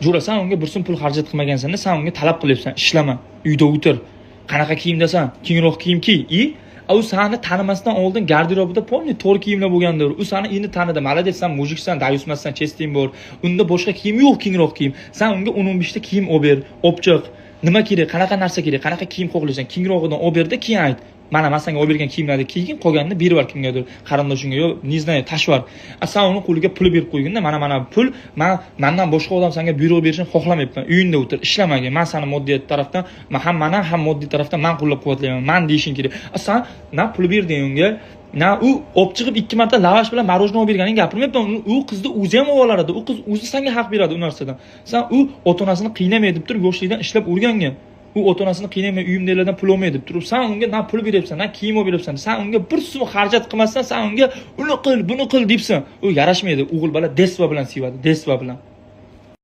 Jo'ra, sen unga bir so'm pul xarajat qilmagansan-da, sen unga talab qilyapsan, ishlama, uyda o'tir. Qanaqa kiyimdasan? Kengroq kiyim kiy. U seni tanimasdan oldin garderobida pomni to'g'ri kiyimlar bo'lgandir. U seni endi tanidi. Malades, sen mujiksan, dayusmassan, chesting bor. Unda boshqa kiyim yo'q, kengroq kiyim. Sen unga 10-15 ta kiyim olib ber, opchiq. Nima kerak, qanaqa narsa kerak, qanaqa kiyim xohlaysan, kengrog'idan olib berda, keyin ayt. Mana men senga olib bergan kiyimlarni kiygin, qolganini berib yubor kimgadir, qarindoshingga yo, не знаю, tashvar. Sen uni qo'liga pul berib qo'ygin-da, mana pul, mendan boshqa odam senga buyruq berishini xohlamayapman. Uyingda o'tir, ishlamagin. Men seni moddiyat tarafdan, ham moddiy tarafdan men qo'llab-quvvatlayman. Men deyishing kerak. Sen na pul berding unga, na u olib chiqib 2 marta lavash bilan marojna olib berganing gapirmayapman. U qizni o'zi ham olib oladi. U qiz o'zi senga haq beradi u narsadan. Sen u ota-onasini qiynamay deb turib, yoshlikdan ishlab o'rgangan. U ota-onasini qiynamay uyimdagilardan pul olmay deb turib, sen unga na pul beryapsan, na kiyim olib beryapsan. Sen unga bir so'm xarajat qilmasdan, sen unga uni qil, buni qil debsan. U yarashmaydi. O'g'il bola desva bilan sevadi, desva bilan.